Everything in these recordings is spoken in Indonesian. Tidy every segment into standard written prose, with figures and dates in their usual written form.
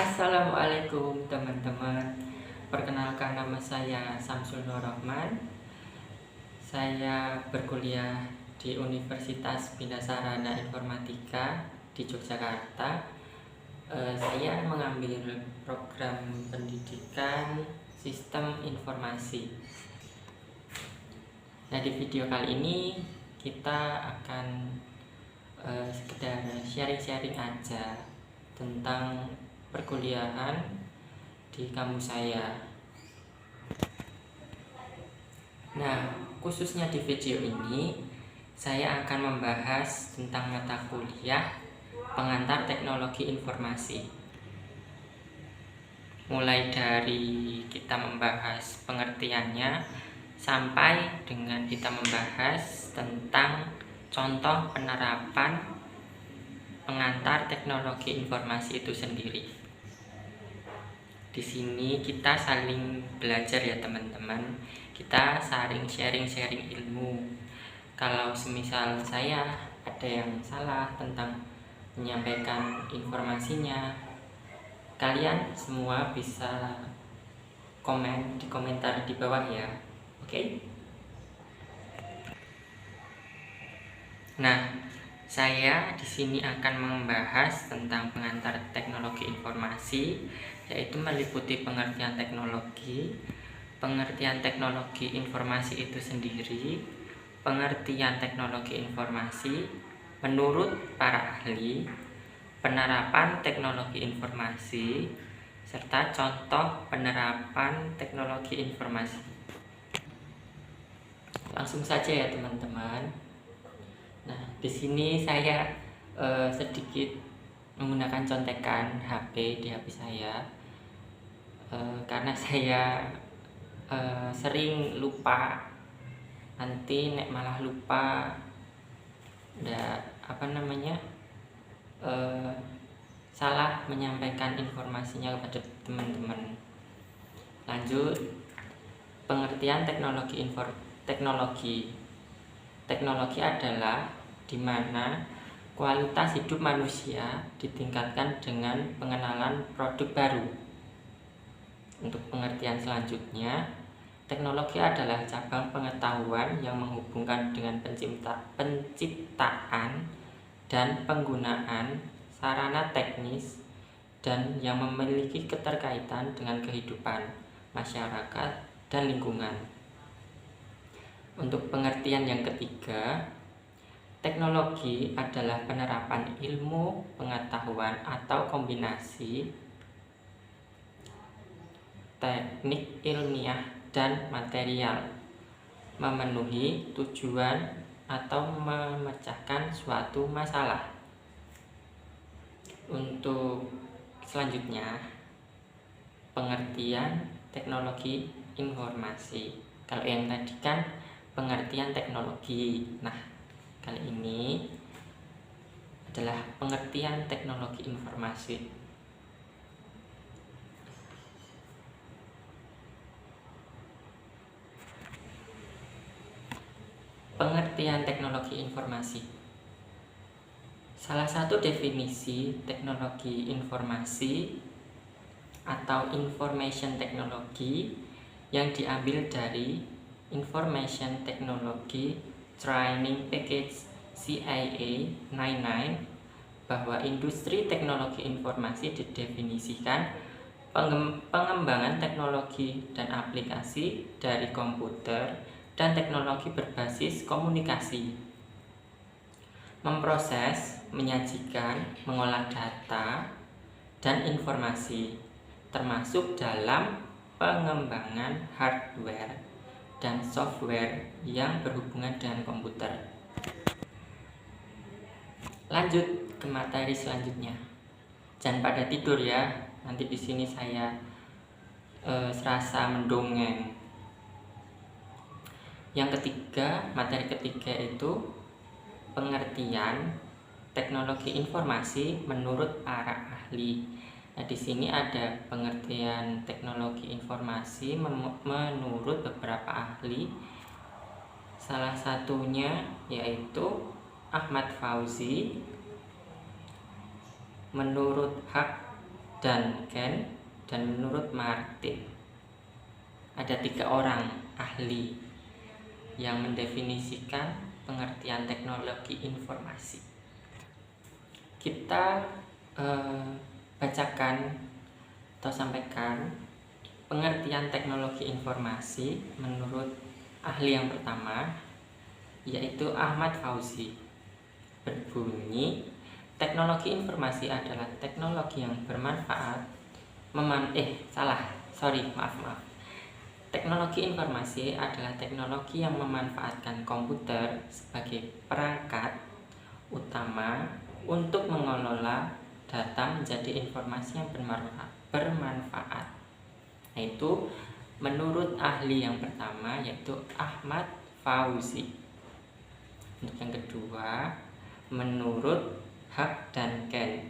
Assalamualaikum teman-teman. Perkenalkan, nama saya Samsul Nur Rahman. Saya berkuliah di Universitas Bina Sarana Informatika di Yogyakarta. Saya mengambil program pendidikan Sistem Informasi. Nah, di video kali ini kita akan sekedar sharing-sharing aja tentang perkuliahan di kampus saya. Nah, khususnya di video ini saya akan membahas tentang mata kuliah pengantar teknologi informasi. Mulai dari kita membahas pengertiannya sampai dengan kita membahas tentang contoh penerapan pengantar teknologi informasi itu sendiri. Di sini kita saling belajar ya teman-teman. Kita saling sharing ilmu. Kalau semisal saya ada yang salah tentang menyampaikan informasinya, kalian semua bisa komen di komentar di bawah ya. Oke? Nah, saya di sini akan membahas tentang pengantar teknologi informasi, yaitu meliputi pengertian teknologi informasi itu sendiri, pengertian teknologi informasi menurut para ahli, penerapan teknologi informasi, serta contoh penerapan teknologi informasi. Langsung saja ya teman-teman. Nah, di sini saya sedikit menggunakan contekan di HP saya, karena saya sering lupa, nanti malah lupa salah menyampaikan informasinya kepada teman-teman. Lanjut, pengertian teknologi adalah di mana kualitas hidup manusia ditingkatkan dengan pengenalan produk baru. Untuk pengertian selanjutnya, teknologi adalah cabang pengetahuan yang menghubungkan dengan penciptaan dan penggunaan sarana teknis dan yang memiliki keterkaitan dengan kehidupan masyarakat dan lingkungan. Untuk pengertian yang ketiga, teknologi adalah penerapan ilmu, pengetahuan atau kombinasi teknik ilmiah dan material memenuhi tujuan atau memecahkan suatu masalah. Untuk selanjutnya, pengertian teknologi informasi. Kalau yang tadi kan pengertian teknologi. Nah, kali ini adalah pengertian teknologi informasi. Pengertian teknologi informasi. Salah satu definisi teknologi informasi atau information technology yang diambil dari Information Technology Training Package CIA 99 bahwa industri teknologi informasi didefinisikan pengembangan teknologi dan aplikasi dari komputer dan teknologi berbasis komunikasi, memproses, menyajikan, mengolah data dan informasi, termasuk dalam pengembangan hardware dan software yang berhubungan dengan komputer. Lanjut ke materi selanjutnya. Jangan pada tidur ya. Nanti di sini saya serasa mendongeng. Yang ketiga, materi ketiga itu pengertian teknologi informasi menurut para ahli. Nah, di sini ada pengertian teknologi informasi menurut beberapa ahli. Salah satunya yaitu Ahmad Fauzi, menurut Haq dan Ken, dan menurut Martin. Ada 3 orang ahli yang mendefinisikan pengertian teknologi informasi. Kita bacakan atau sampaikan pengertian teknologi informasi menurut ahli yang pertama, yaitu Ahmad Fauzi. Berbunyi, teknologi informasi adalah teknologi yang bermanfaat Teknologi informasi adalah teknologi yang memanfaatkan komputer sebagai perangkat utama untuk mengelola data menjadi informasi yang bermanfaat. Yaitu menurut ahli yang pertama, yaitu Ahmad Fauzi. Untuk yang kedua, menurut Hak dan Ken,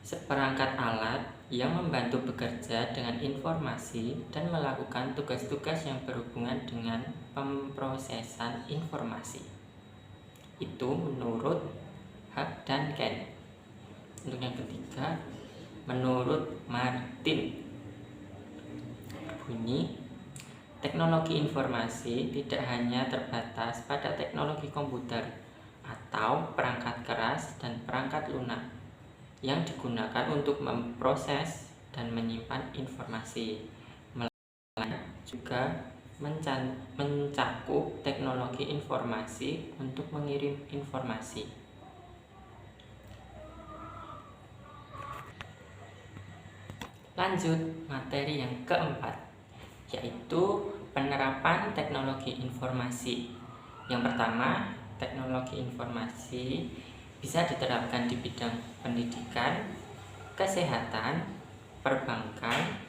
seperangkat alat yang membantu bekerja dengan informasi dan melakukan tugas-tugas yang berhubungan dengan pemrosesan informasi. Itu menurut Hak dan Ken. Untuk yang ketiga, menurut Martin. Bunyi, teknologi informasi tidak hanya terbatas pada teknologi komputer atau perangkat keras dan perangkat lunak yang digunakan untuk memproses dan menyimpan informasi, melainkan juga mencakup teknologi informasi untuk mengirim informasi. Lanjut materi yang keempat, yaitu penerapan teknologi informasi. Yang pertama, teknologi informasi bisa diterapkan di bidang pendidikan, kesehatan, perbankan,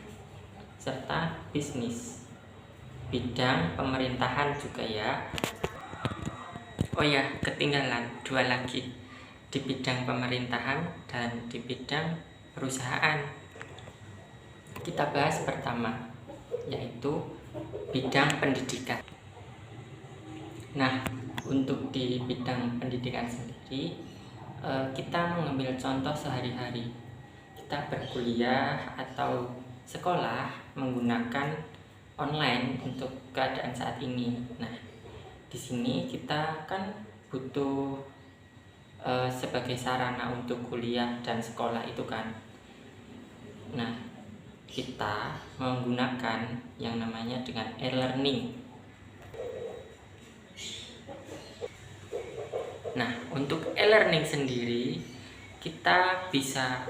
serta bisnis. Bidang pemerintahan juga ya. Oh ya, ketinggalan 2 lagi, di bidang pemerintahan dan di bidang perusahaan. Kita bahas pertama, yaitu bidang pendidikan. Nah, untuk di bidang pendidikan sendiri, kita mengambil contoh sehari-hari. Kita berkuliah atau sekolah menggunakan online untuk keadaan saat ini. Nah, di sini kita kan butuh sebagai sarana untuk kuliah dan sekolah itu kan. Nah, kita menggunakan yang namanya dengan e-learning. Nah, untuk e-learning sendiri, kita bisa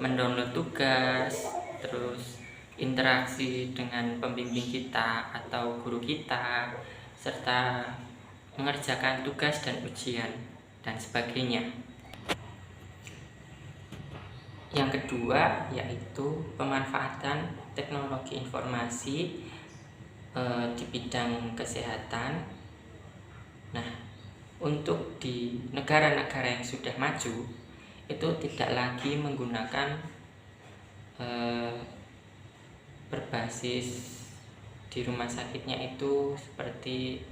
mendownload tugas, terus interaksi dengan pembimbing kita atau guru kita, serta mengerjakan tugas dan ujian, dan sebagainya. Yang kedua, yaitu pemanfaatan teknologi informasi di bidang kesehatan. Nah, untuk di negara-negara yang sudah maju, itu tidak lagi menggunakan berbasis di rumah sakitnya itu seperti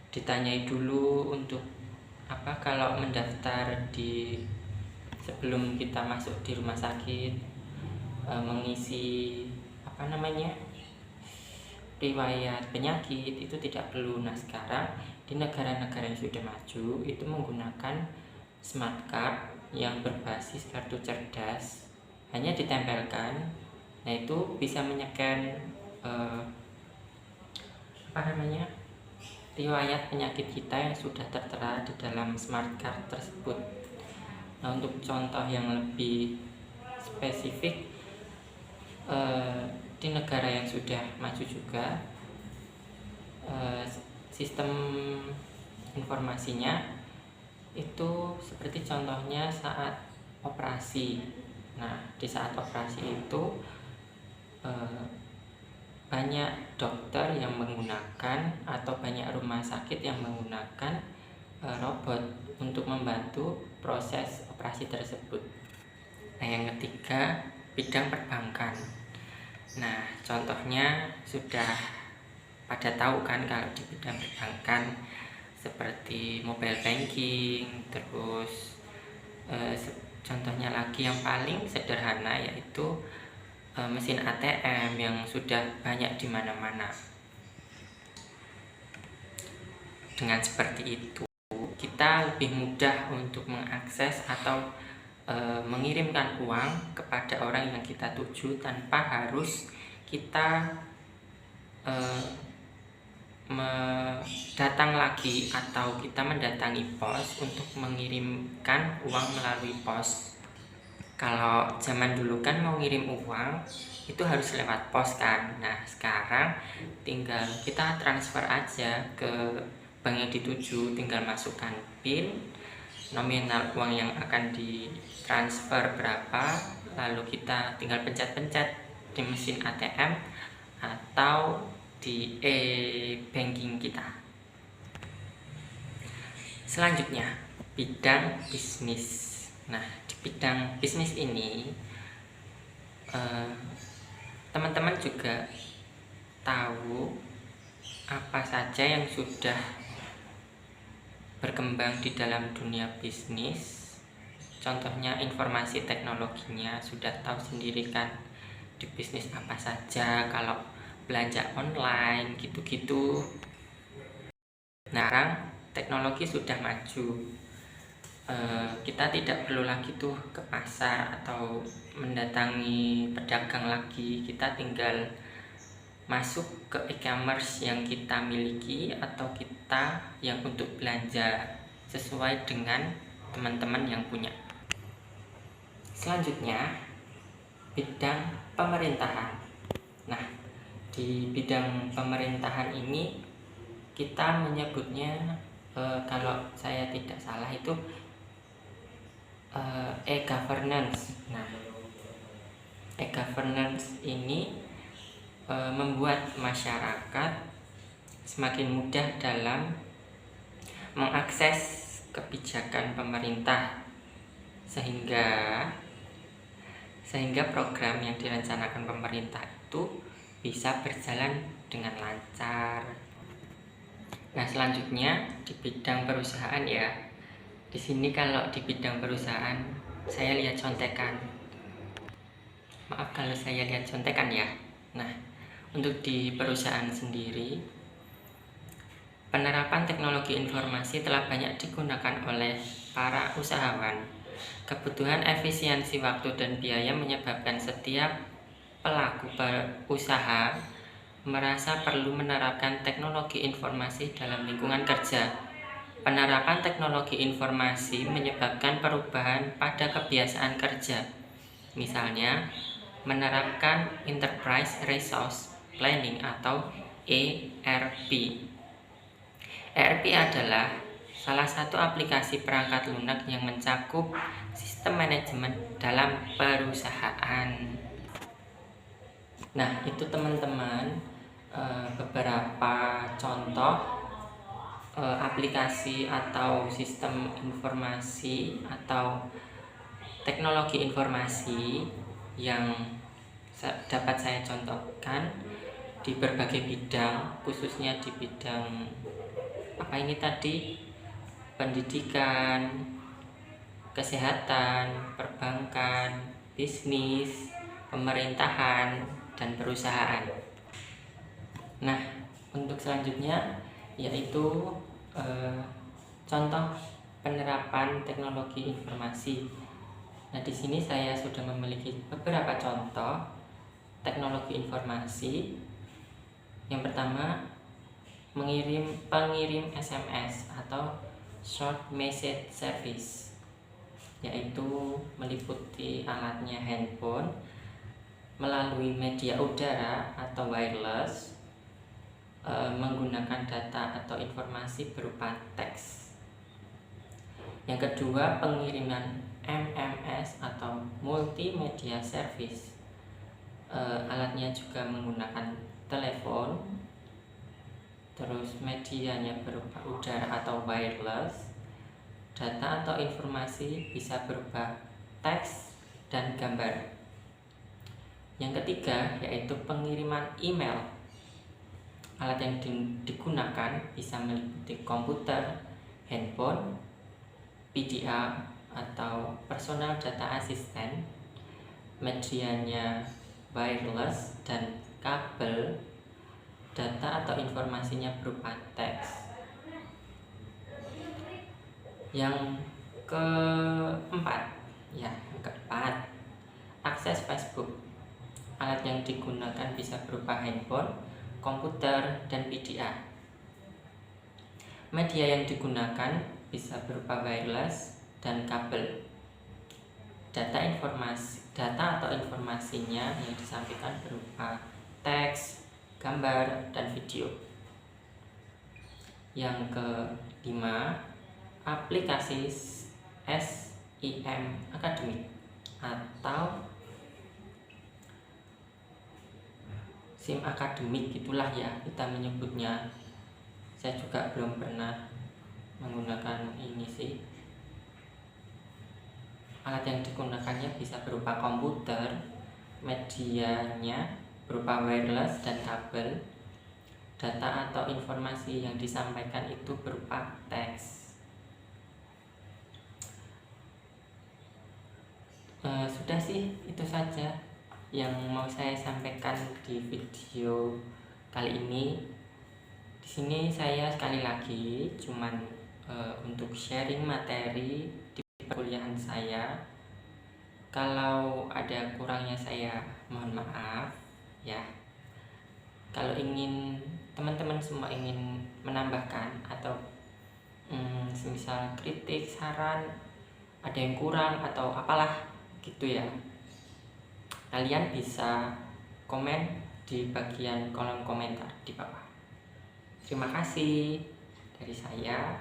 ditanyai dulu untuk apa kalau mendaftar di sebelum kita masuk di rumah sakit, mengisi riwayat penyakit itu tidak perlu. Nah, sekarang di negara-negara yang sudah maju itu menggunakan smart card yang berbasis kartu cerdas, hanya ditempelkan. Nah, itu bisa menyekan riwayat penyakit kita yang sudah tertera di dalam smart card tersebut. Nah, untuk contoh yang lebih spesifik, di negara yang sudah maju juga sistem informasinya itu seperti contohnya saat operasi. Nah, di saat operasi itu banyak dokter yang menggunakan atau banyak rumah sakit yang menggunakan robot untuk membantu proses operasi tersebut. Nah, yang ketiga, bidang perbankan. Nah, contohnya sudah pada tahu kan kalau di bidang perbankan seperti mobile banking, terus Contohnya lagi yang paling sederhana yaitu mesin ATM yang sudah banyak di mana-mana. Dengan seperti itu, kita lebih mudah untuk mengakses atau mengirimkan uang kepada orang yang kita tuju tanpa harus kita datang lagi atau kita mendatangi pos untuk mengirimkan uang melalui pos. Kalau zaman dulu kan mau ngirim uang itu harus lewat pos kan. Nah sekarang tinggal kita transfer aja ke bank yang dituju, tinggal masukkan PIN, nominal uang yang akan ditransfer berapa, lalu kita tinggal pencet-pencet di mesin ATM atau di e-banking kita. Selanjutnya, bidang bisnis. Nah, di bidang bisnis ini teman-teman juga tahu apa saja yang sudah berkembang di dalam dunia bisnis. Contohnya informasi teknologinya sudah tahu sendiri kan, di bisnis apa saja, kalau belanja online gitu-gitu. Nah, sekarang teknologi sudah maju, kita tidak perlu lagi tuh ke pasar atau mendatangi pedagang lagi. Kita tinggal masuk ke e-commerce yang kita miliki atau kita yang untuk belanja sesuai dengan teman-teman yang punya. Selanjutnya, bidang pemerintahan. Nah, di bidang pemerintahan ini kita menyebutnya kalau saya tidak salah itu e-governance. Nah, e-governance ini membuat masyarakat semakin mudah dalam mengakses kebijakan pemerintah, sehingga program yang direncanakan pemerintah itu bisa berjalan dengan lancar. Nah, selanjutnya di bidang perusahaan ya. Di sini kalau di bidang perusahaan saya lihat contekan. Maaf kalau saya lihat contekan ya. Nah, untuk di perusahaan sendiri, penerapan teknologi informasi telah banyak digunakan oleh para usahawan. Kebutuhan efisiensi waktu dan biaya menyebabkan setiap pelaku usaha merasa perlu menerapkan teknologi informasi dalam lingkungan kerja. Penerapan teknologi informasi menyebabkan perubahan pada kebiasaan kerja. Misalnya, menerapkan Enterprise Resource Planning atau ERP. ERP adalah salah satu aplikasi perangkat lunak yang mencakup sistem manajemen dalam perusahaan. Nah, itu teman-teman beberapa contoh aplikasi atau sistem informasi atau teknologi informasi yang dapat saya contohkan di berbagai bidang, khususnya di bidang pendidikan, kesehatan, perbankan, bisnis, pemerintahan, dan perusahaan. Nah, untuk selanjutnya yaitu contoh penerapan teknologi informasi. Nah, di sini saya sudah memiliki beberapa contoh teknologi informasi. Yang pertama, pengirim SMS atau short message service, yaitu meliputi alatnya handphone melalui media udara atau wireless, menggunakan data atau informasi berupa teks. Yang kedua, pengiriman MMS atau multimedia service, alatnya juga menggunakan telepon, terus medianya berupa udara atau wireless, data atau informasi bisa berupa teks dan gambar. Yang ketiga yaitu pengiriman email. Alat yang digunakan bisa meliputi komputer, handphone, PDA atau personal data assistant, medianya wireless dan kabel, data atau informasinya berupa teks. Yang keempat, akses Facebook. Alat yang digunakan bisa berupa handphone, komputer, dan PDA. Media yang digunakan bisa berupa wireless dan kabel. Data atau informasinya yang disampaikan berupa teks, gambar, dan video. Yang kelima, aplikasi SIM akademik atau SIM akademik, itulah ya kita menyebutnya. Saya juga belum pernah menggunakan ini sih. Alat yang digunakannya bisa berupa komputer, medianya berupa wireless dan kabel. Data atau informasi yang disampaikan itu berupa teks. Sudah sih, itu saja yang mau saya sampaikan di video kali ini. Di sini saya sekali lagi cuman untuk sharing materi di perkuliahan saya. Kalau ada kurangnya saya mohon maaf ya. Kalau teman-teman semua ingin menambahkan atau semisal kritik, saran, ada yang kurang atau apalah gitu ya, kalian bisa komen di bagian kolom komentar di bawah. Terima kasih dari saya.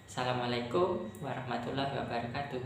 Assalamualaikum warahmatullahi wabarakatuh.